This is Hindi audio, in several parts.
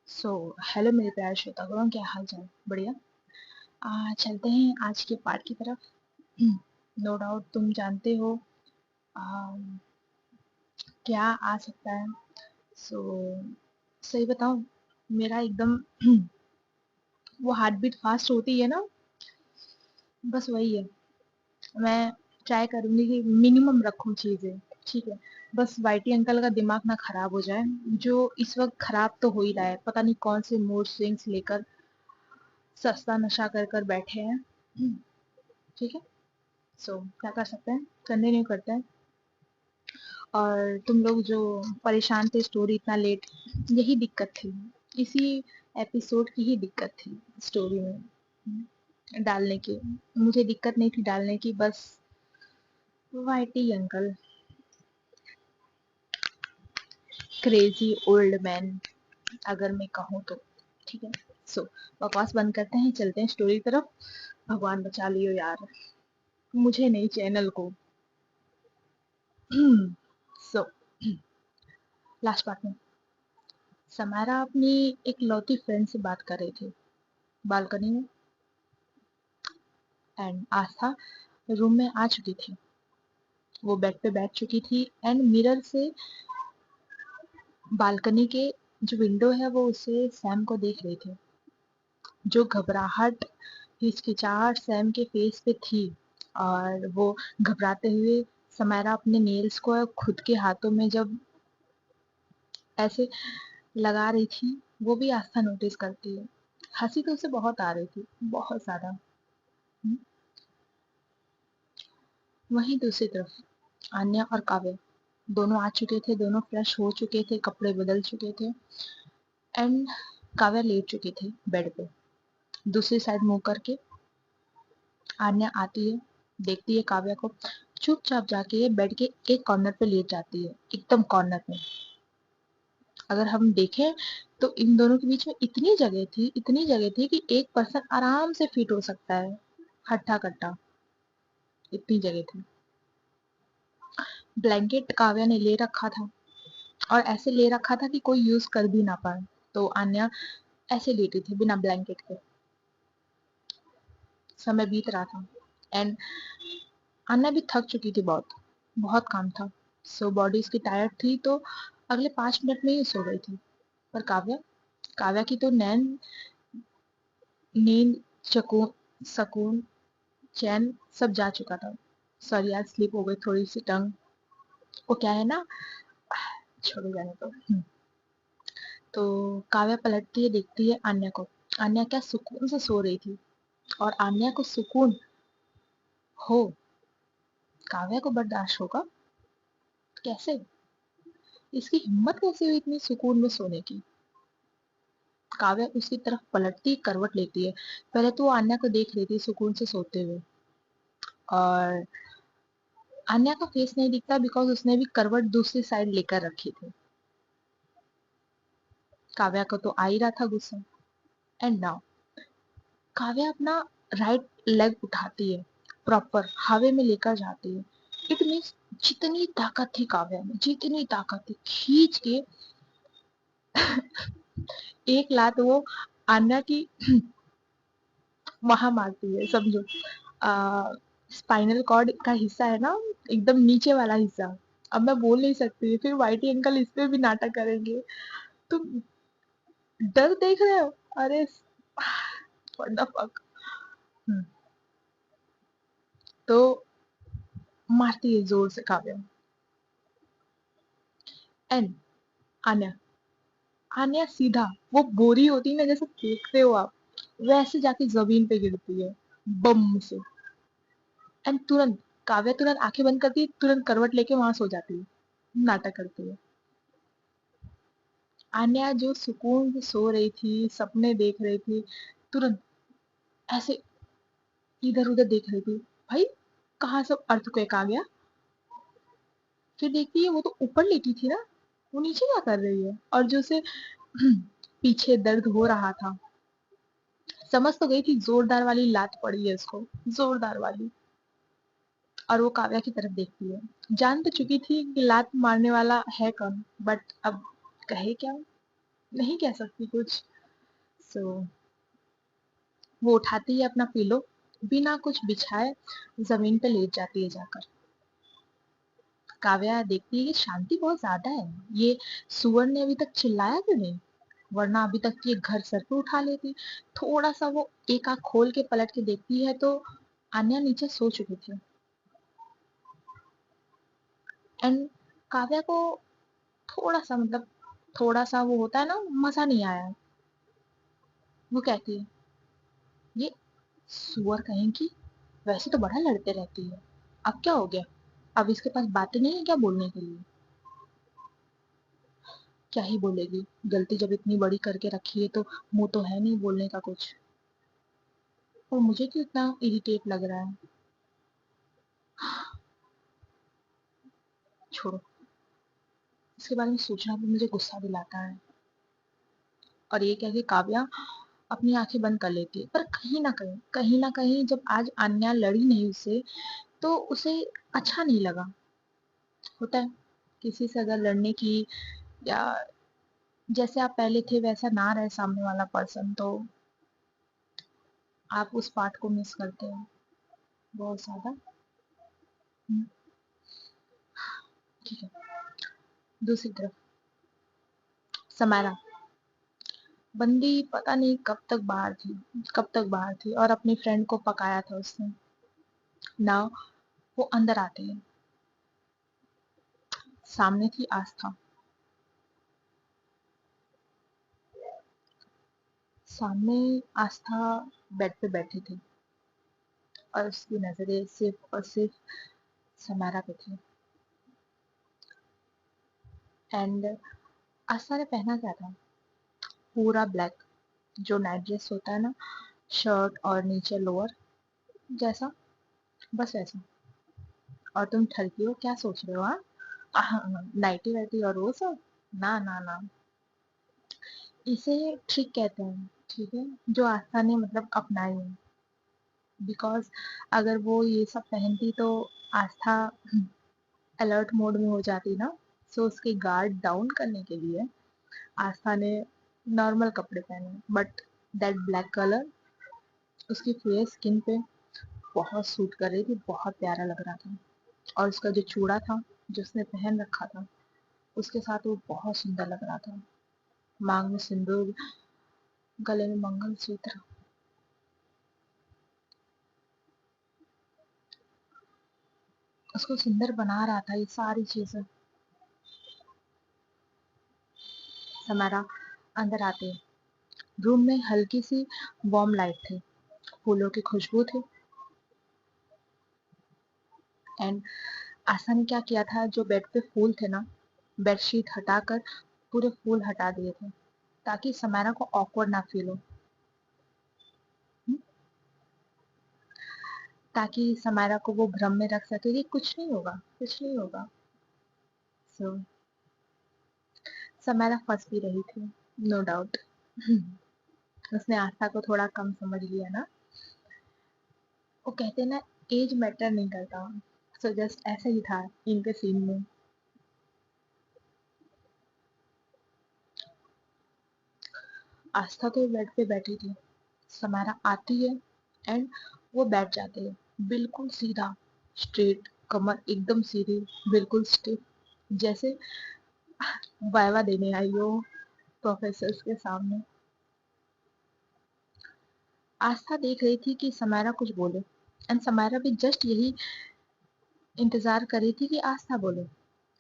सो हेलो मेरे प्यारे श्रोतागणों, क्या हाल चाल? बढ़िया। चलते हैं आज के पाठ की तरफ। नो डाउट तुम जानते हो आ, क्या आ सकता है। सो सही बताऊं, मेरा एकदम वो हार्ट बीट फास्ट होती है ना, बस वही है। मैं ट्राई करूंगी कि मिनिमम रखूं चीजें। ठीक है, बस वाईटी अंकल का दिमाग ना खराब हो जाए, जो इस वक्त खराब तो हो ही रहा है। पता नहीं कौन से मूड स्विंग्स लेकर सस्ता नशा कर कर बैठे हैं। ठीक है। क्या कर सकते हैं, कंटिन्यू करते हैं। और तुम लोग जो परेशान थे स्टोरी इतना लेट, यही दिक्कत थी। इसी एपिसोड की ही दिक्कत थी स्टोरी में डालने की। मुझे दिक्कत नहीं थी डालने की, बस वाईटी अंकल, क्रेजी ओल्ड मैन, अगर मैं कहूँ तो। ठीक है। सो बकवास बंद करते हैं, चलते हैं स्टोरी की तरफ। भगवान बचा लियो यार, मुझे नहीं, चैनल को। सो लास्ट पार्ट में समारा अपनी एक लौती फ्रेंड से बात कर रही थी बालकनी में, एंड आस्था रूम में आ चुकी थी। वो बेड पे बैठ चुकी थी एंड मिरर से बालकनी के जो विंडो है वो उसे सैम को देख रही थी। जो घबराहट, हिचकिचाहट सैम के फेस पे थी, और वो घबराते हुए समारा अपने नेल्स को खुद के हाथों में जब ऐसे लगा रही थी, वो भी आस्था नोटिस करती है। हंसी तो उसे बहुत आ रही थी, बहुत ज्यादा। वहीं दूसरी तरफ आन्या और काव्य दोनों आ चुके थे, दोनों फ्रेश हो चुके थे, कपड़े बदल चुके थे, एंड काव्य लेट चुकी थी बेड पे। दूसरी साइड मुंह करके आन्या आती है, देखती है काव्य को, चुपचाप जाके ये बेड के एक कॉर्नर पे लेट जाती है, एकदम कॉर्नर में। अगर हम देखें तो इन दोनों के बीच में इतनी जगह थी, इतनी जगह थी कि एक पर्सन आराम से फिट हो सकता है, हट्टा कट्टा, इतनी जगह थी। ब्लैंकेट काव्या ने ले रखा था, और ऐसे ले रखा था कि कोई यूज कर भी ना पाए। तो आन्या ऐसे लेटी थी बिना ब्लैंकेट के। समय बीत रहा था एंड आन्या भी थक चुकी थी, बहुत बहुत काम था। सो बॉडी उसकी टायर्ड थी, तो अगले 5 मिनट में ही सो गई थी। पर काव्या, काव्या की तो नींद, सकून, चैन सब जा चुका था। सॉरी यार, स्लिप हो गई थोड़ी सी टंग। वो क्या है ना, छोड़ो जाने तो। तो काव्या पलटती है, देखती है आन्या को। आन्या क्या सुकून से सो रही थी, और आन्या को सुकून हो, काव्या को बर्दाश्त होगा कैसे? इसकी हिम्मत कैसे हुई इतनी सुकून में सोने की? काव्या उसकी तरफ पलटती, करवट लेती है। पहले तो वो आन्या को देख रही थी सुकून से सोते हुए, और आन्या का फेस नहीं दिखता बिकॉज उसने भी करवट दूसरी साइड लेकर रखी थी। काव्या को तो आ ही रहा था गुस्सा। एंड नाउ काव्या अपना राइट लेग उठाती है, प्रॉपर हवा में लेकर जाती है। इट मीन्स जितनी ताकत थी काव्या में, जितनी ताकत थी, खींच के एक लात वो आन्या की वहां मारती है, समझो। स्पाइनल कॉर्ड का हिस्सा है ना, एकदम नीचे वाला हिस्सा। अब मैं बोल नहीं सकती, फिर वाइटी अंकल इस पे भी नाटक करेंगे। तुम डर देख रहे हो? अरे व्हाट द फक। तो मारती है जोर से काव्या। एंड आन्या, आन्या सीधा, वो बोरी होती है ना जैसे फेंकते हो आप, वैसे जाके जमीन पे गिरती है, बम से। एंड तुरंत काव्या तुरंत आंखें बंद करती है, तुरंत करवट लेके वहां सो जाती है, नाटक करती है। आन्या जो सुकून से सो रही थी, सपने देख रही थी, तुरंत ऐसे इधर उधर देख रही थी। भाई कहाँ सब अर्थक्वेक आ गया? फिर देखती है वो तो ऊपर लेटी थी ना, वो नीचे क्या कर रही है? और जो उसे पीछे दर्द हो रहा था, समझ तो गई थी जोरदार वाली लात पड़ी है उसको, जोरदार वाली। और वो काव्या की तरफ देखती है, जान तो चुकी थी कि लात मारने वाला है कौन, बट अब कहे क्या? नहीं कह सकती कुछ। सो वो उठाती है अपना पिलो, बिना कुछ बिछाए जमीन पे लेट जाती है जाकर। काव्या देखती है कि शांति बहुत ज्यादा है, ये सुअर ने अभी तक चिल्लाया क्यों नहीं, वरना अभी तक ये घर सर पे उठा लेती। थोड़ा सा वो एक आंख खोल के पलट के देखती है तो आन्या नीचे सो चुकी थी। एंड काव्या को थोड़ा सा मतलब थोड़ा सा वो होता है ना, मजा नहीं आया। वो कहती है, ये सुअर कहीं की, वैसे तो बड़ा लड़ते रहती है, अब क्या हो गया, अब इसके पास बातें नहीं है क्या बोलने के लिए। क्या ही बोलेगी, गलती जब इतनी बड़ी करके रखी है तो मुंह तो है नहीं बोलने का कुछ। और मुझे क्यों इतना इरिटेट लग रहा है। छोड़ो, इसके बारे में सोचना भी मुझे गुस्सा दिलाता है। और ये कह के काव्या अपनी आंखें बंद कर लेती है, पर कहीं ना कहीं जब आज आन्या लड़ी नहीं उससे, तो उसे अच्छा नहीं लगा। होता है किसी से अगर लड़ने की, या जैसे आप पहले थे वैसा ना रहे सामने वाला पर्सन, तो आप उस पार्ट को मिस करते हो बहुत ज्यादा। हम्म, ठीक है। दूसरी तरफ समारा बंदी पता नहीं कब तक बाहर थी और अपनी फ्रेंड को पकाया था उसने। ना वो अंदर आते हैं, सामने थी आस्था। सामने आस्था बेड पे बैठी थी और उसकी नजरें सिर्फ और सिर्फ समारा पे थी। एंड आस्था ने पहना क्या था, पूरा ब्लैक, जो नाइट ड्रेस होता है ना, शर्ट और नीचे लोअर जैसा, बस वैसा। और तुम ठरकी हो, क्या सोच रहे हो नाइटी वाइटी और वो सब, ना ना ना, इसे ट्रिक कहते हैं, ठीक है, जो आस्था ने मतलब अपनाई है। बिकॉज अगर वो ये सब पहनती तो आस्था अलर्ट मोड में हो जाती ना। सो उसके गार्ड डाउन करने के लिए आस्था ने नॉर्मल कपड़े पहने, बट दैट ब्लैक कलर उसकी फेयर स्किन पे बहुत सूट कर रही थी, बहुत प्यारा लग रहा था। और उसका जो चूड़ा था जो उसने पहन रखा था, उसके साथ वो बहुत सुंदर लग रहा था। मांग में सिंदूर, गले में मंगलसूत्र। उसको सुंदर बना रहा था ये सारी चीजें। समारा अंदर आते रूम में हल्की सी वार्म लाइट थी, फूलों की खुशबू थी। एंड आशा ने क्या किया था, जो बेड पे फूल थे ना, बेडशीट हटाकर पूरे फूल हटा दिए थे, ताकि समारा को ऑकवर्ड ना फील हो। हम्म? ताकि समारा को वो भ्रम में रख सके कि कुछ नहीं होगा, कुछ नहीं होगा। सो समारा फंस भी रही थी, नो डाउट। उसने आस्था को थोड़ा कम समझ लिया ना। वो कहते हैं ना, एज मैटर नहीं करता। सो जस्ट ऐसा ही था इनके सीन में। आस्था तो बेड पे बैठी थी, समारा आती है एंड वो बैठ जाती है, बिल्कुल सीधा, स्ट्रेट, कमर एकदम सीधी, बिल्कुल स्टिफ, जैसे वाइवा देने आई हो प्रोफेसर्स के सामने। आस्था देख रही थी कि समारा कुछ बोले, एंड समारा भी जस्ट यही इंतजार कर रही थी कि आस्था बोले।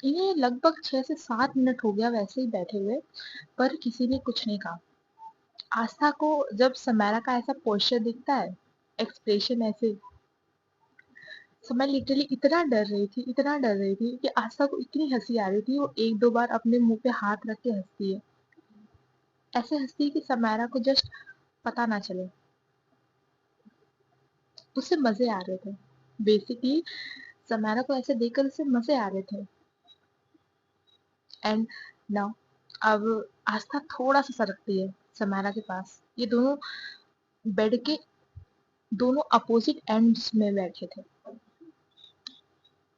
इन्हें लगभग 6 से 7 मिनट हो गया वैसे ही बैठे हुए, पर किसी ने कुछ नहीं कहा। आस्था को जब समारा का ऐसा पोस्चर दिखता है, एक्सप्रेशन ऐसे, तो मैं लिटरली इतना डर रही थी कि आस्था को इतनी हंसी आ रही थी, वो एक दो बार अपने मुंह पे हाथ रख के हंसती है, ऐसे हंसती है कि समारा को जस्ट पता ना चले। उससे मजे आ रहे थे, बेसिकली समारा को ऐसे देखकर उसे मजे आ रहे थे। एंड नाउ अब आस्था थोड़ा सा सरकती है समारा के पास। ये दोनों बेड के दोनों अपोजिट एंड्स में बैठे थे।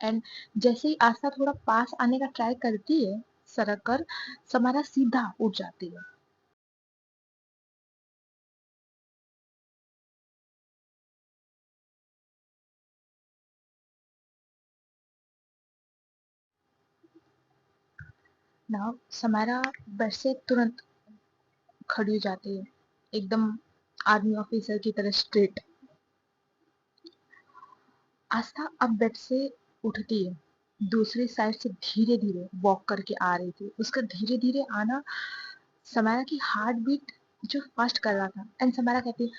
एंड जैसे ही आस्था थोड़ा पास आने का ट्राई करती है, सरक कर समारा सीधा उठ जाती है। ना समारा बेड से तुरंत खड़ी हो जाती है, एकदम आर्मी ऑफिसर की तरह स्ट्रेट। आस्था अब बेड से उठती है, दूसरी साइड से धीरे धीरे वॉक करके आ रही थी। उसका धीरे धीरे आना समारा की हार्ट बीट जो फास्ट कर रहा था। एंड समारा कहती है,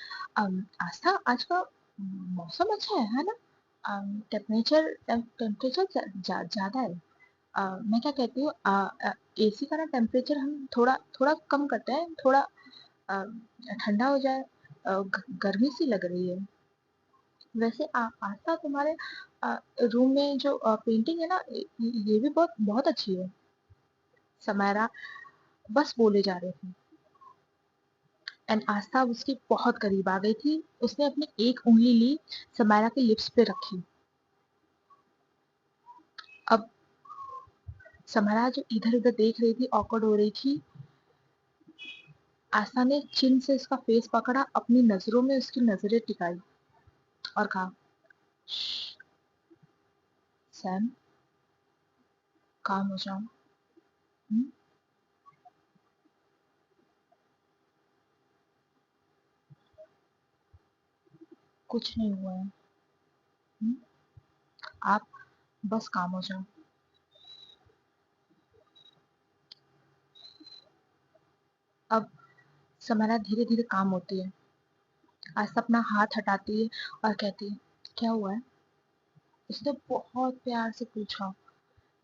आस्था आज का मौसम अच्छा है ना? टेम्परेचर ज्यादा है। मैं क्या कहती हूँ, एसी का ना टेम्परेचर हम थोड़ा थोड़ा कम करते हैं, थोड़ा अ, ठंडा हो जाए। गर्मी सी लग रही है। वैसे आस्था तुम्हारे रूम में जो पेंटिंग है ना, ये भी बहुत बहुत अच्छी है। समारा बस बोले जा रहे थे एंड आस्था अब उसके बहुत करीब आ गई थी। उसने अपनी एक उंगली ली, समारा के लिप्स पे रखी। अब समारा जो इधर उधर देख रही थी, ऑकवर्ड हो रही थी, आस्था ने चिन से उसका फेस पकड़ा, अपनी नजरों में उसकी नजरें टिकाई और कहा, "श्श, सैम, काम हो जाओ। हुँ? कुछ नहीं हुआ है। हुँ? आप बस काम हो जाओ।" अब समारा धीरे धीरे काम होती है। आस्था अपना हाथ हटाती है और कहती है, क्या हुआ है? उसने बहुत प्यार से पूछा।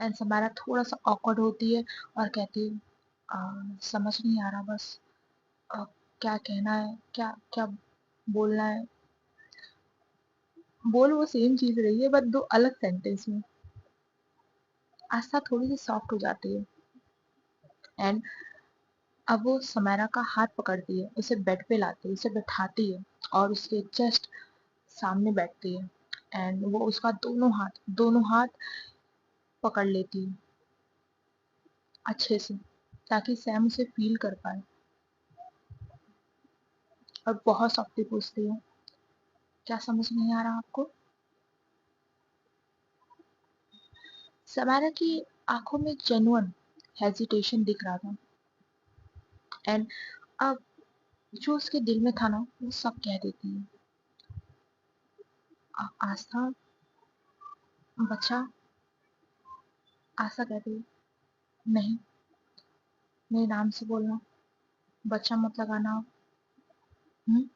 एंड समारा थोड़ा सा ऑकवर्ड होती है और कहती है, समझ नहीं आ रहा बस, अ, क्या कहना है, क्या क्या बोलना है। बोल वो सेम चीज रही है, बट दो अलग सेंटेंस में। आस्था थोड़ी सी सॉफ्ट हो जाती है एंड अब वो समारा का हाथ पकड़ती है, उसे बेड पे लाती है, उसे बैठाती है और उसके जस्ट सामने बैठती है। एंड वो उसका दोनों हाथ पकड़ लेती है अच्छे से, ताकि सैम उसे फील कर पाए। और बहुत सॉफ्टली पूछती है, क्या समझ नहीं आ रहा आपको? समारा की आंखों में जेन्युइन हेजिटेशन दिख रहा था एंड अब जो उसके दिल में था ना, वो सब कह देती है। आस्था, बच्चा, आस्था कहती है, नहीं, मेरे नाम से बोलना, बच्चा मत लगाना। हम्म।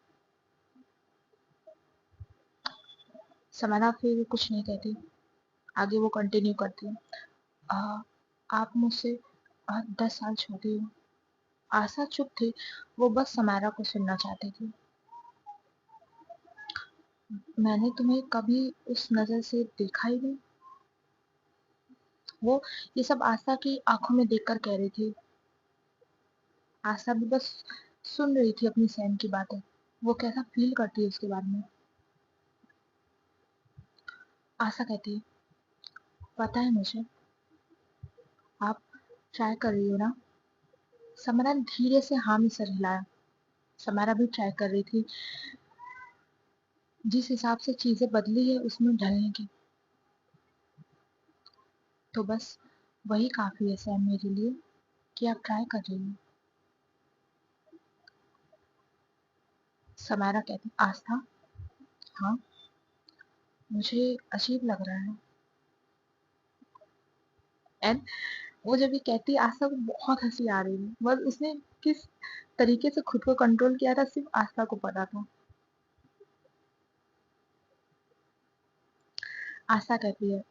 समारा फिर कुछ नहीं कहती, आगे वो कंटिन्यू करती है, "आ, आप मुझसे 10 साल छोटी हो।" आशा चुप थी, वो बस समारा को सुनना चाहती थी। मैंने तुम्हें कभी उस नजर से देखा ही नहीं। वो ये सब आशा की आंखों में देखकर कह रही थी। आशा भी बस सुन रही थी अपनी सैम की बातें, वो कैसा फील करती है उसके बारे में। आशा कहती है, पता है मुझे, आप ट्राई कर रही हो ना? समरा ने धीरे से हाँ में सर हिलाया। समारा भी ट्राई कर रही थी, जिस हिसाब से चीजें बदली है उसमें ढलने की। तो बस वही काफी है सैम मेरे लिए, कि आप ट्राई कर रही हो। समारा कहती, आस्था, हाँ, मुझे अजीब लग रहा है। एंड वो जब ये कहती, आस्था को बहुत हंसी आ रही है। बस उसने किस तरीके से खुद को कंट्रोल किया था, सिर्फ आस्था को पता था। आस्था कहती है,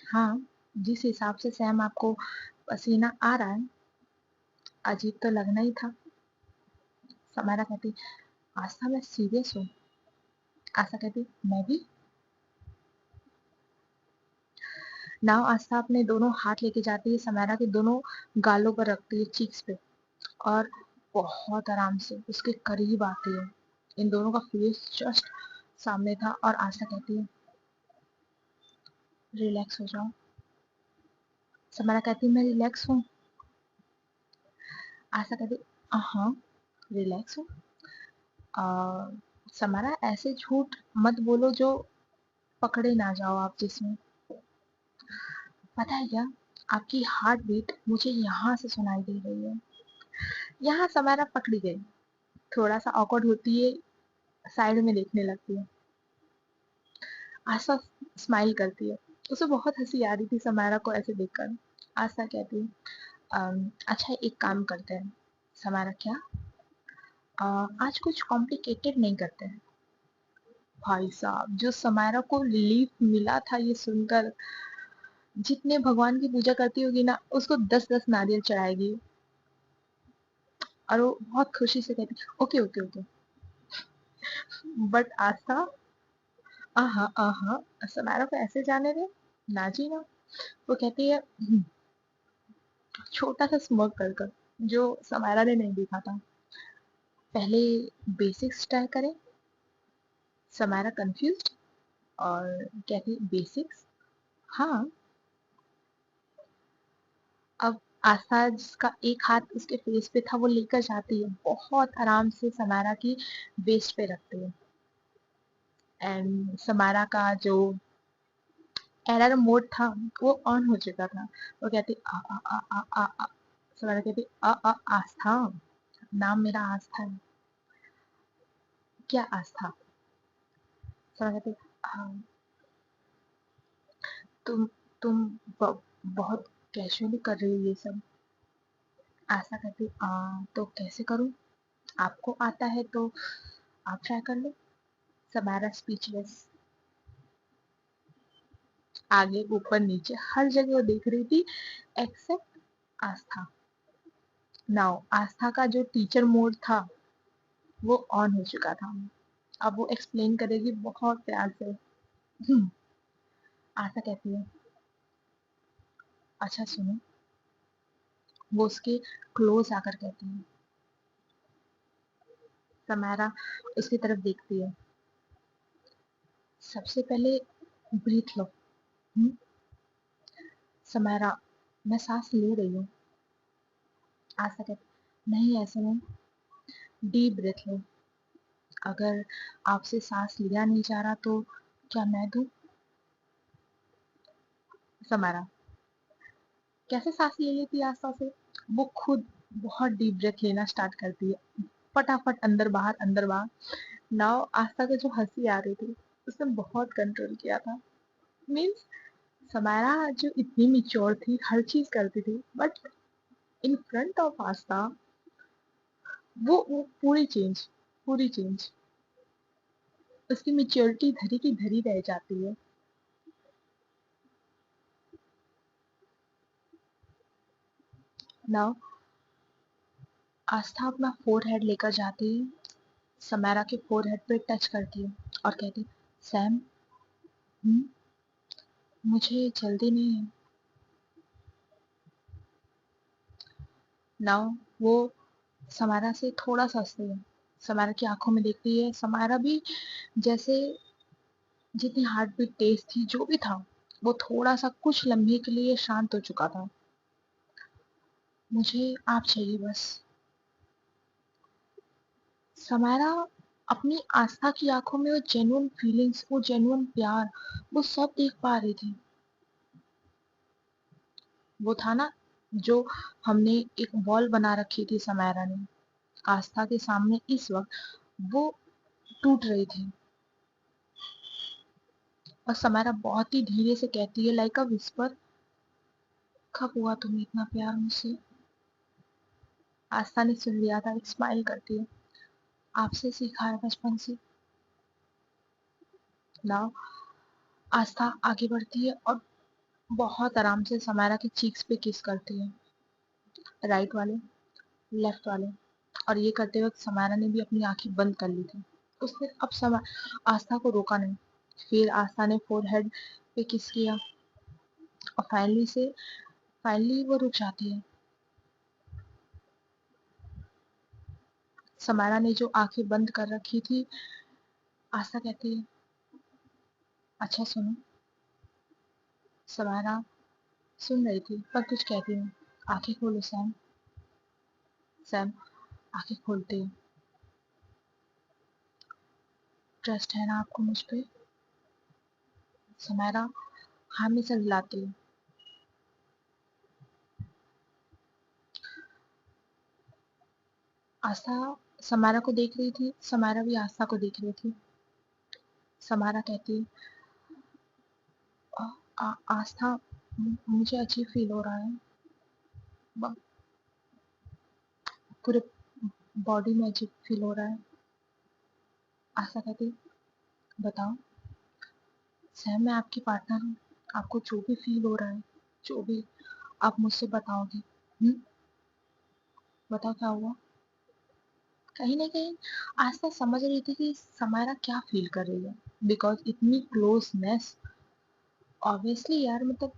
हाँ, जिस हिसाब से सैम आपको पसीना आ रहा है, अजीब तो लगना ही था। समारा कहती, आस्था मैं सीरियस हूँ। आस्था कहती, मैं भी। नाव आस्था अपने दोनों हाथ लेके जाती है, समारा के दोनों गालों पर रखती है, चीक्स पे, और बहुत आराम से उसके करीब आती है। इन दोनों का फेस जस्ट सामने था और आस्था कहती है, रिलैक्स हो जाओ। समारा कहती है, मैं रिलैक्स हूँ। आस्था कहती, हाँ, रिलैक्स हूँ। समारा ऐसे झूठ मत बोलो जो पकड़े ना जाओ आप जिसमें। पता है क्या, आपकी हार्ट बीट मुझे यहाँ से सुनाई दे रही है। यहाँ समारा पकड़ी गई, थोड़ा सा ऑकवर्ड होती है, साइड में देखने लगती है। आशा स्माइल करती है। उसे बहुत हंसी आ रही थी समारा को ऐसे देखकर। आशा कहती है, अच्छा एक काम करते हैं। समारा, क्या? आज कुछ कॉम्प्लिकेटेड नहीं करते हैं। भाई साहब, जो समारा को रिलीफ मिला था ये सुनकर, जितने भगवान की पूजा करती होगी ना, उसको 10-10 नारियल चढ़ाएगी। और वो बहुत खुशी से कहती, ओके ओके ओके। बट आस्था, आहा आहा, समारा को ऐसे जाने दे, ना जी ना। वो कहती है, छोटा सा स्मॉक कर कर, जो समारा ने नहीं देखा था। पहले बेसिक्स ट्राई करें। समारा कंफ्यूज्ड और कहती, बेसिक्स? हाँ। अब आस्था, जिसका एक हाथ उसके फेस पे था, वो लेकर जाती है, बहुत आराम से समारा की वेस्ट पे रखती है। एंड समारा का जो एरर मोड था वो ऑन हो चुका था। वो कहती, आ आ आ आ आ आ। समारा कहती, आस्था, नाम मेरा आस्था है। क्या आस्था? समारा कहती, हाँ। तुम तुम बहुत कैजुअली कर रही हो ये सब। आस्था कहती, तो कैसे करूं? आपको आता है तो आप ट्राई कर लो। समारा स्पीचलेस, आगे ऊपर नीचे हर जगह वो देख रही थी, एक्सेप्ट आस्था। नाउ आस्था का जो टीचर मोड था वो ऑन हो चुका था। अब वो एक्सप्लेन करेगी बहुत प्यार से। आस्था कहती है, अच्छा सुनो। वो उसके क्लोज आकर कहती है। समारा उसकी तरफ देखती है। सबसे पहले ब्रीथ लो। हम्म? समारा, मैं सांस ले रही हूँ। आस्था कहती, नहीं ऐसे नहीं, डीप ब्रीथ लो। अगर आपसे सांस लिया नहीं जा रहा तो क्या मैं दूं? समारा, कैसे सांस ले लेती है आस्था से? वो खुद बहुत डीप ब्रेथ लेना स्टार्ट करती है, फटाफट अंदर बाहर। नाउ आस्था को जो हंसी आ रही थी, उसने बहुत कंट्रोल किया था। मीन्स समारा जो इतनी मिच्योर थी, हर चीज करती थी, बट इन फ्रंट ऑफ आस्था वो पूरी चेंज। उसकी मिच्योरिटी धरी की धरी रह जाती है। नाउ आस्था अपना फोरहेड लेकर जाती है, समारा के फोरहेड पे टच करती है और कहती, सैम, मुझे जल्दी नहीं है। नाउ वो समारा से थोड़ा सा हंसती है, समारा की आंखों में देखती है। समारा भी जैसे, जितनी हार्ट बीट तेज थी, जो भी था, वो थोड़ा सा कुछ लम्हे के लिए शांत हो चुका था। मुझे आप चाहिए बस। समारा अपनी आस्था की आंखों में वो जेन्युइन फीलिंग्स, वो जेन्युइन प्यार, वो सब देख पा रही थी। वो था ना, जो हमने एक वॉल बना रखी थी समारा ने आस्था के सामने, इस वक्त वो टूट रही थी। और समारा बहुत ही धीरे से कहती है, लाइक अ विस्पर, कब हुआ तुम्हें इतना प्यार मुझसे? आस्था ने सुन लिया था, एक स्माइल करती है, आपसे सीखा है बचपन से। नाउ आस्था आगे बढ़ती है और बहुत आराम से समारा के चीक्स पे किस करती है, राइट वाले, लेफ्ट वाले। और ये करते वक्त समारा ने भी अपनी आंखें बंद कर ली थी। उसने अब आस्था को रोका नहीं। फिर आस्था ने फोरहेड पे किस किया और फाइनली वो रुक जाती है। समारा ने जो आंखें बंद कर रखी थी, आस्था कहती है, अच्छा सुनो। समारा सुन रही थी पर कुछ कहती नहीं। आंखें खोलो सैम। सैम आंखें खोलते ही, ट्रस्ट है ना आपको मुझ पे? समारा हाँ में सर हिलाती है। आस्था समारा को देख रही थी, समारा भी आस्था को देख रही थी। समारा कहती आस्था, मुझे अजीब फील हो रहा है, पूरे बॉडी में अजीब फील हो रहा है। आस्था कहती बताओ सैम, मैं आपकी पार्टनर हूँ, आपको जो भी फील हो रहा है, जो भी आप मुझसे बताओगे। बताओ क्या हुआ। कहीं ना कहीं आस्था समझ रही थी कि समारा क्या फील कर रही है, बिकॉज इतनी क्लोजनेस, ऑब्वियसली यार, मतलब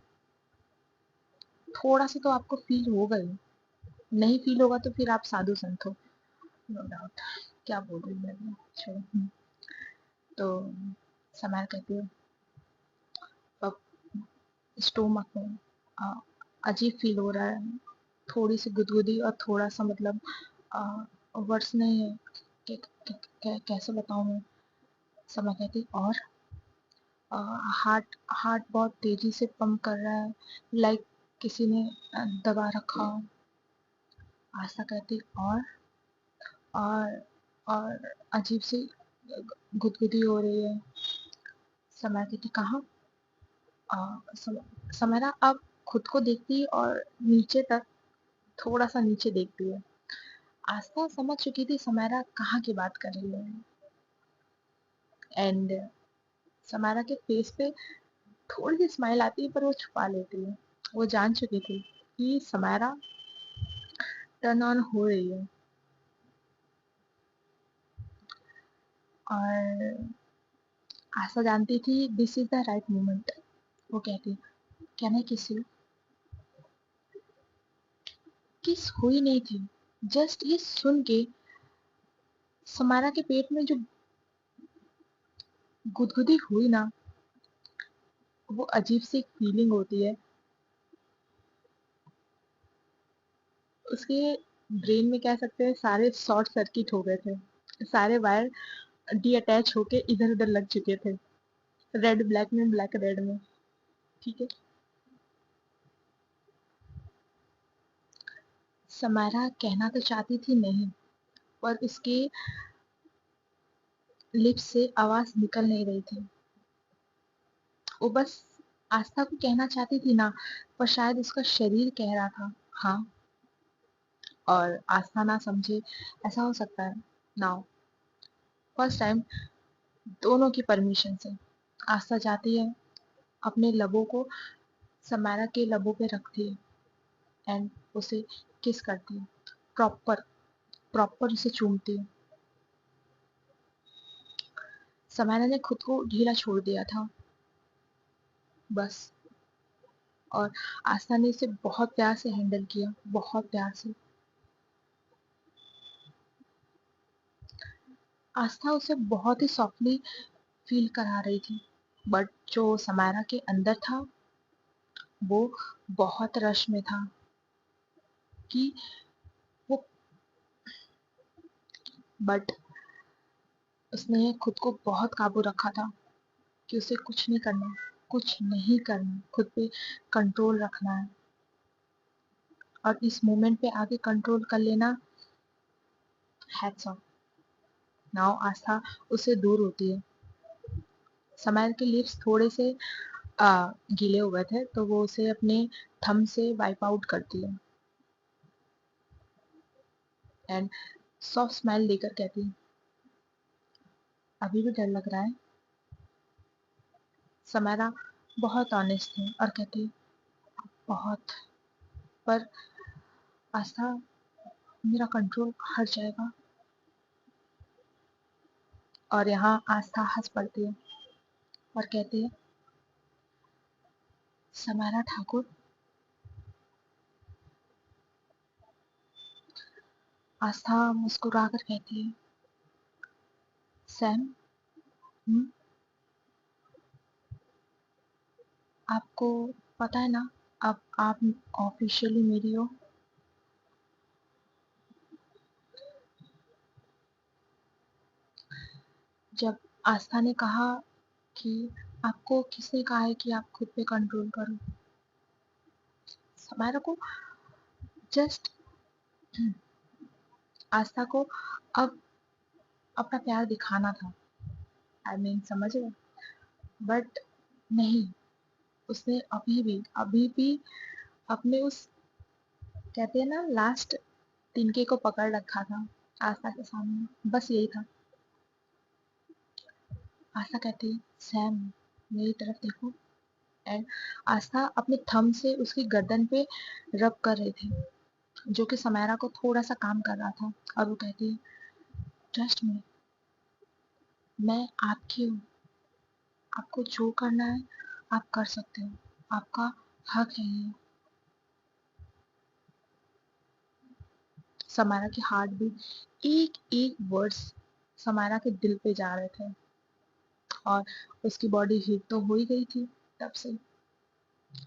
थोड़ा सा तो आपको फील होगा ही। नहीं फील होगा तो फिर आप साधु संत हो, नो डाउट। क्या बोल रही मैं, छोड़ो। तो समारा कहती है अब स्टोमक में अजीब फील हो रहा है, थोड़ी सी गुदगुदी और थोड़ा सा मतलब वर्ड्स नहीं है कैसे बताऊं मैं। समझ कहती और हार्ट हार्ट बहुत तेजी से पंप कर रहा है, लाइक किसी ने दबा रखा हो। आशा कहती और और अजीब सी गुदगुदी हो रही है। समय कहती कहाँ। समयरा अब खुद को देखती और नीचे तक, थोड़ा सा नीचे देखती है। आस्था समझ चुकी थी समारा कहाँ की बात कर रही है, एंड समारा के फेस पे थोड़ी सी स्माइल आती है पर वो छुपा लेती है। वो जान चुकी थी कि समारा टर्न ऑन हो रही है। और आशा जानती थी this is the right moment. वो कहती कैन आई किस यू। किस हुई नहीं थी, जस्ट ये सुन के समारा के पेट में जो गुदगुदी हुई ना, वो अजीब सी एक फीलिंग होती है। उसके ब्रेन में कह सकते हैं सारे शॉर्ट सर्किट हो गए थे, सारे वायर डी अटैच होके इधर उधर लग चुके थे, रेड ब्लैक में, ब्लैक रेड में। ठीक है। समारा कहना तो चाहती थी नहीं, पर उसके लिप्स से आवाज निकल नहीं रही थी। वो बस आस्था को कहना चाहती थी ना, पर शायद उसका शरीर कह रहा था हाँ, और आस्था ना समझे। ऐसा हो सकता है। नाउ फर्स्ट टाइम दोनों की परमिशन से आस्था जाती है, अपने लबों को समारा के लबों पे रखती है एंड उसे किस करती है, प्रॉपर प्रॉपर उसे चूमती है। समारा ने खुद को ढीला छोड़ दिया था बस, और आस्था ने इसे बहुत प्यार से हैंडल किया, बहुत प्यार से। आस्था उसे बहुत ही सॉफ्टली फील करा रही थी, बट जो समारा के अंदर था वो बहुत रश में था कि वो, बट उसने खुद को बहुत काबू रखा था कि उसे कुछ नहीं करना, कुछ नहीं करना, खुद पे कंट्रोल रखना है। और इस मोमेंट पे आगे कंट्रोल कर लेना, हैट्स ऑफ। नाउ आस्था उससे दूर होती है। समायर के लिप्स थोड़े से गीले हुए थे तो वो उसे अपने थंब से वाइप आउट करती है एंड सॉफ्ट स्माइल देकर कहती है अभी भी डर लग रहा है। समारा बहुत ऑनेस्ट है और कहती है बहुत, पर आस्था मेरा कंट्रोल हट जाएगा। और यहाँ आस्था हंस पड़ती है और कहती है समारा ठाकुर। आस्था मुस्कुराकर कहती है सैम, आपको पता है ना, अब आप ऑफिशियली मेरी हो। जब आस्था ने कहा कि आपको किसने कहा है कि आप खुद पे कंट्रोल करो, समारा को जस्ट आस्था को अब अपना प्यार दिखाना था। समझ रहे? बट नहीं, उसने अभी भी अपने उस, कहते हैं ना, लास्ट तिनके को पकड़ रखा था आस्था के सामने। बस यही था। आस्था कहती है, सैम मेरी तरफ देखो। एंड आस्था अपने थंब से उसकी गर्दन पे रब कर रही थी, जो कि समायरा को थोड़ा सा काम कर रहा था। और वो कहती है, ट्रस्ट मी, मैं आपकी हूँ। आपको जो करना है आप कर सकते हो, आपका हक है ये। समायरा के हार्ट बीट, एक एक वर्ड्स समायरा के दिल पे जा रहे थे। और उसकी बॉडी हीट तो हो ही गई थी तब से।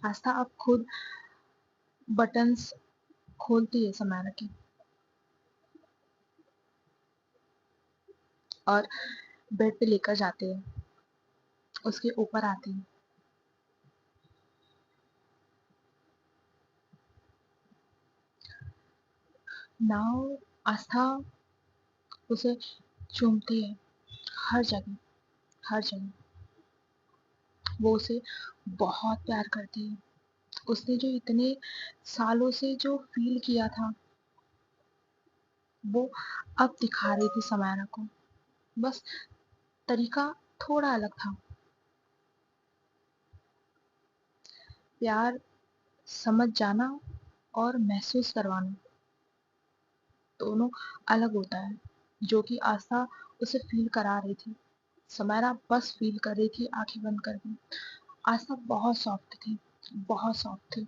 आस्था अब खुद बटन्स खोलती है समायरा की, और बेड पे लेकर जाते हैं, उसके ऊपर आती है। नाउ आस्था उसे चूमती है, हर जगह, हर जगह। वो उसे बहुत प्यार करती है। उसने जो इतने सालों से जो फील किया था, वो अब दिखा रही थी समायरा को। बस तरीका थोड़ा अलग था। प्यार समझ जाना और महसूस करवाना दोनों अलग होता है, जो कि आस्था उसे फील करा रही थी। समायरा बस फील कर रही थी आंखें बंद करके। आस्था बहुत सॉफ्ट थी, बहुत सॉफ्ट थी।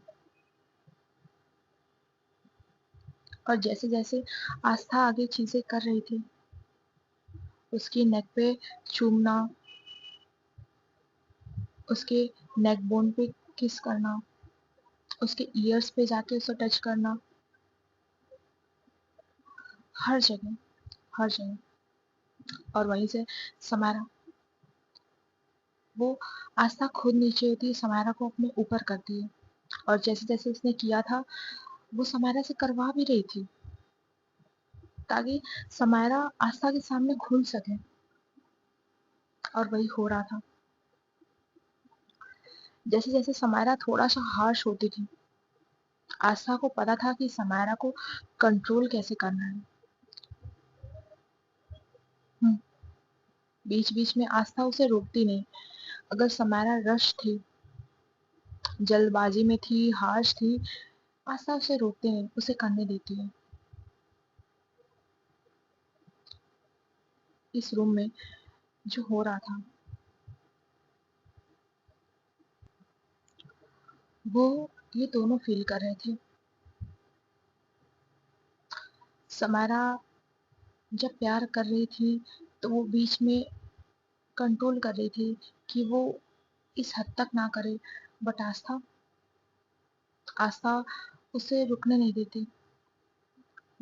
और जैसे जैसे आस्था आगे चीजें कर रही थी, उसकी नेक पे चूमना, उसके नेक बोन पे किस करना, उसके ईयर्स पे जाके उसे टच करना, हर जगह, हर जगह। और वहीं से समायरा, वो आस्था खुद नीचे होती है, समायरा को अपने ऊपर करती है। और जैसे जैसे उसने किया था, वो समायरा से करवा भी रही थी, ताकि समायरा आस्था के सामने खुल सके। और वही हो रहा था। जैसे जैसे समायरा थोड़ा सा हार्श होती थी, आस्था को पता था कि समायरा को कंट्रोल कैसे करना है। बीच बीच में आस्था उसे रोकती नहीं। अगर समायरा रश थी, जल्दबाजी में थी, हार्श थी, आस्था उसे रोकती नहीं, उसे करने देती है। इस रूम में जो हो रहा था, वो ये दोनों फील कर रहे थे। समायरा जब प्यार कर रही थी, तो वो बीच में कंट्रोल कर रही थी कि वो इस हद तक ना करे। बट आस्था, आस्था उसे रुकने नहीं देती।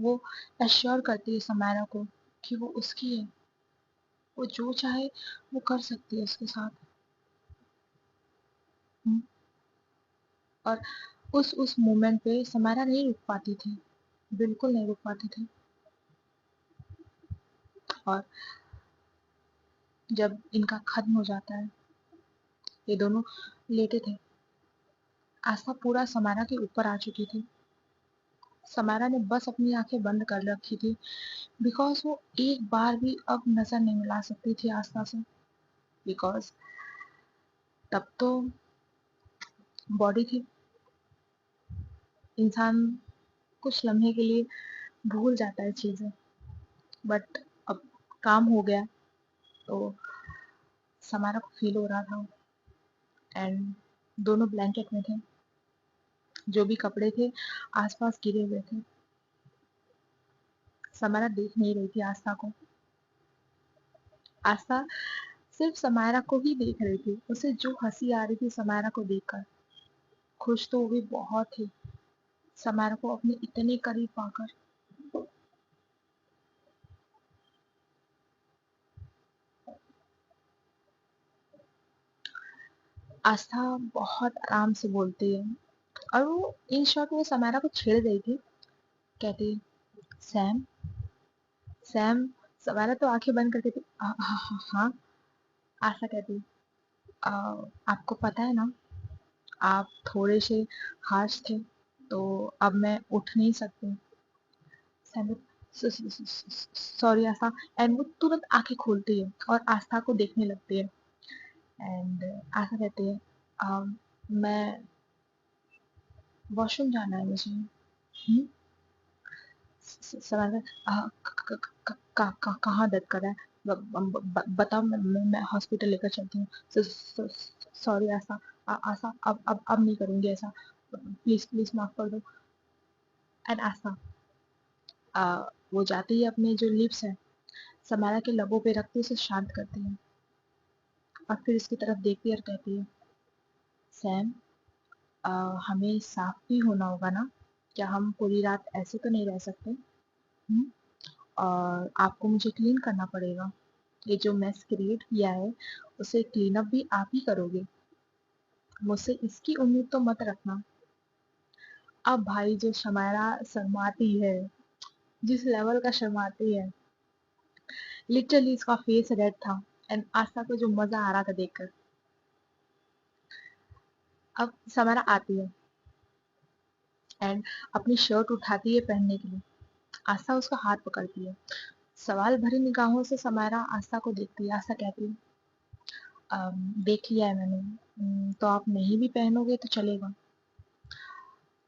वो एश्योर करती है समायरा को कि वो उसकी है, वो जो चाहे वो कर सकती है उसके साथ। हम्म, और उस मोमेंट पे समायरा नहीं रुक पाती थी, बिल्कुल नहीं रुक पाती थी। और जब इनका खत्म हो जाता है, ये दोनों लेटे थे, आस्था पूरा समायरा के ऊपर आ चुकी थी। समायरा ने बस अपनी आंखें बंद कर रखी थी, बिकॉज वो एक बार भी अब नजर नहीं मिला सकती थी आस्था से। बिकॉज तब तो बॉडी थी, इंसान कुछ लम्हे के लिए भूल जाता है चीजें। बट अब काम हो गया, तो समारा को फील हो रहा था। एंड दोनों ब्लैंकेट में थे, जो भी कपड़े थे आसपास गिरे हुए थे। समारा देख नहीं रही थी आस्था को। आस्था सिर्फ समायरा को ही देख रही थी। उसे जो हंसी आ रही थी समायरा को देखकर, खुश तो वो भी बहुत थी समायरा को अपने इतने करीब पाकर। आस्था बहुत आराम से बोलती है, और वो इन शॉर्ट वो समायरा को छेड़ रही थी। कहती, सैम सैम सवारा तो आंखें बंद करके थी। हाँ हाँ हाँ हाँ। आशा कहती, "आ, आपको पता है ना, आप थोड़े से हार्श थे, तो अब मैं उठ नहीं सकती। Sam, sorry Asha. एंड वो तुरंत आंखें खोलती है और आस्था को देखने लगती है। एंड आशा कहती है, मैं वॉशरूम जाना है मुझे। "हम्म?" सवाल है, कहाँ दर्द कर रहा है? बताओ, मैं हॉस्पिटल लेकर चलती हूँ। सॉरी आशा। आशा, अब नहीं करूँगी ऐसा। प्लीज प्लीज माफ कर दो। एंड आशा वो जाती है, अपने जो लिप्स है समारा के लबों पे रखती है, उसे शांत करती है और फिर इसकी तरफ देखती है और कहती है, सैम, अ, हमें साफ भी होना होगा ना? क्या हम पूरी रात ऐसे तो नहीं रह सकते? हम्म? और आपको मुझे क्लीन करना पड़ेगा। ये जो मेस क्रिएट किया है उसे क्लीन अप भी आप ही करोगे। मुझसे इसकी उम्मीद तो मत रखना। अब भाई जो शमायरा शर्माती है, जिस लेवल का शर्माती है, लिटरली इसका फेस रेड था। एंड आस्था को जो मजा आ रहा था देखकर। अब समारा आती है एंड अपनी शर्ट उठाती है पहनने के लिए। आस्था उसका हाथ पकड़ती है। सवाल भरी निगाहों से समारा आस्था को देखती है। आस्था कहती है, देख लिया है मैंने। तो आप नहीं भी पहनोगे तो चलेगा।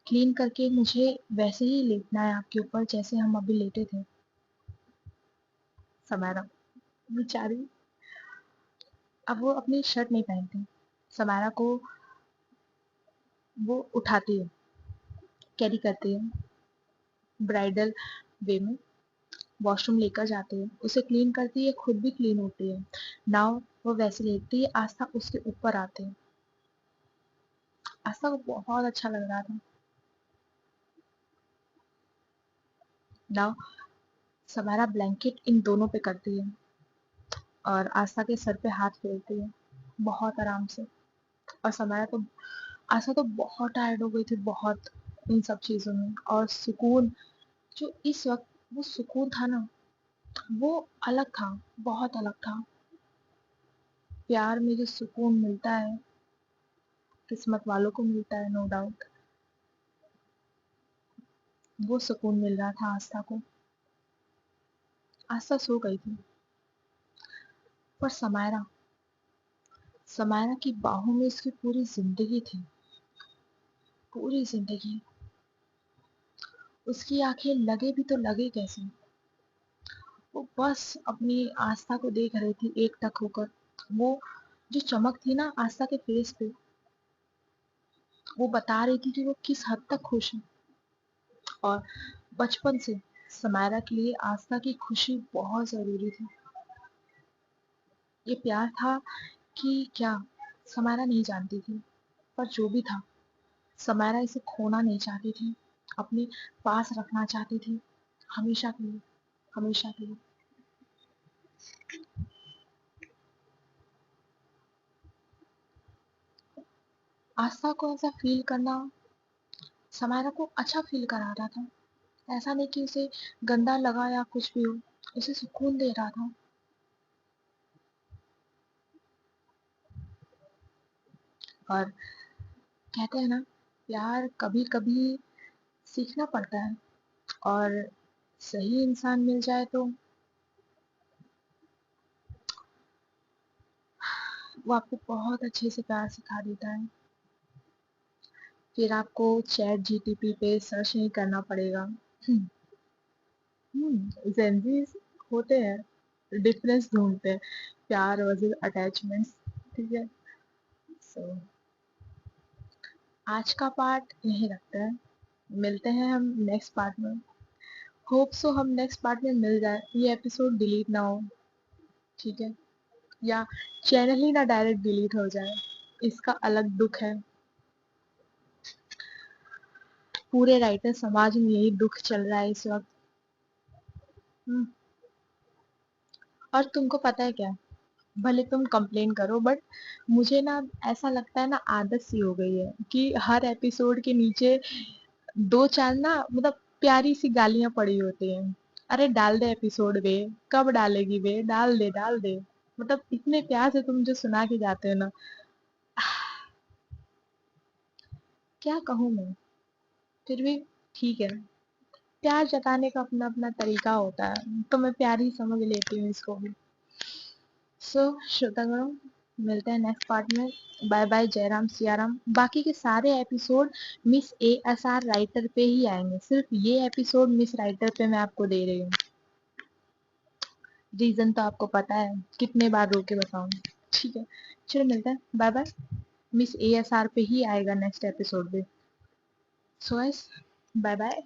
क्लीन करके मुझे वैसे ही लेटना है आपके ऊपर, जैसे हम अभी लेटे थे। समारा बेचारी, अब वो अपनी शर्ट नहीं पहनती। समारा को वो उठाती है, कैरी करती है ब्राइडल वे में, वॉशरूम लेकर जाती है, उसे क्लीन करती है, खुद भी क्लीन होती है। नाउ वो वैसे लेटती है, आस्था उसके ऊपर आती है। आस्था को बहुत अच्छा लग रहा था। नाउ समारा ब्लैंकेट इन दोनों पे करती है और आस्था के सर पे हाथ फेरती है, बहुत आराम से। और समारा तो आशा तो बहुत टायर्ड हो गई थी, बहुत, इन सब चीज़ों में। और सुकून, जो इस वक्त वो सुकून था ना, वो अलग था, बहुत अलग था। प्यार में जो सुकून मिलता है, किस्मत वालों को मिलता है, नो डाउट। वो सुकून मिल रहा था आस्था को। आस्था सो गई थी, पर समायरा, समायरा की बाहों में उसकी पूरी जिंदगी थी, पूरी जिंदगी। उसकी आंखें लगे भी तो लगे कैसे? वो बस अपनी आस्था को देख रही थी एक टक होकर। वो जो चमक थी ना आस्था के फेस पे, वो बता रही थी कि वो किस हद तक खुश है। और बचपन से समायरा के लिए आस्था की खुशी बहुत जरूरी थी। ये प्यार था कि क्या, समायरा नहीं जानती थी, पर जो भी था, समायरा इसे खोना नहीं चाहती थी, अपने पास रखना चाहती थी, हमेशा के लिए, हमेशा के लिए। आस्था को ऐसा फील करना समायरा को अच्छा फील करा रहा था। ऐसा नहीं कि उसे गंदा लगा या कुछ भी हो, उसे सुकून दे रहा था। और कहते हैं ना, प्यार कभी कभी सीखना पड़ता है, और सही इंसान मिल जाए तो वो आपको बहुत अच्छे से प्यार सिखा देता है। फिर आपको चैट जीटीपी पे सर्च नहीं करना पड़ेगा। जेनजीज होते हैं, डिफरेंस ढूंढते हैं, प्यार वर्सेस अटैचमेंट्स। ठीक है, सो आज का पार्ट यहीं रखते हैं। मिलते हैं हम नेक्स्ट पार्ट में। होप सो हम नेक्स्ट पार्ट में मिल जाए, ये एपिसोड डिलीट ना हो। ठीक है, या चैनल ही ना डायरेक्ट डिलीट हो जाए, इसका अलग दुख है। पूरे राइटर समाज में यही दुख चल रहा है इस वक्त। हम्म, और तुमको पता है क्या, भले तुम कंप्लेन करो, बट मुझे ना ऐसा लगता है ना, आदत सी हो गई है कि हर एपिसोड के नीचे दो चार ना, मतलब प्यारी सी गालियां पड़ी होती हैं। अरे डाल दे एपिसोड बे, कब डालेगी बे, डाल दे डाल दे। मतलब इतने प्यार से तुम जो सुना के जाते हो ना, क्या कहूँ मैं। फिर भी ठीक है, प्यार जताने का अपना अपना तरीका होता है, तो मैं प्यार ही समझ लेती हूँ इसको भी। सो श्रोतागणों, मिलते हैं नेक्स्ट पार्ट में। Bye bye, Jairam Siyaram. बाकी के सारे episode miss A S R writer पे ही आएंगे, सिर्फ ये एपिसोड मिस राइटर पे मैं आपको दे रही हूँ। रीजन तो आपको पता है, कितने बार रोके बताऊं। ठीक है, चलो मिलते हैं, bye bye. Miss A S R पे ही आएगा नेक्स्ट एपिसोड भी। So bye bye.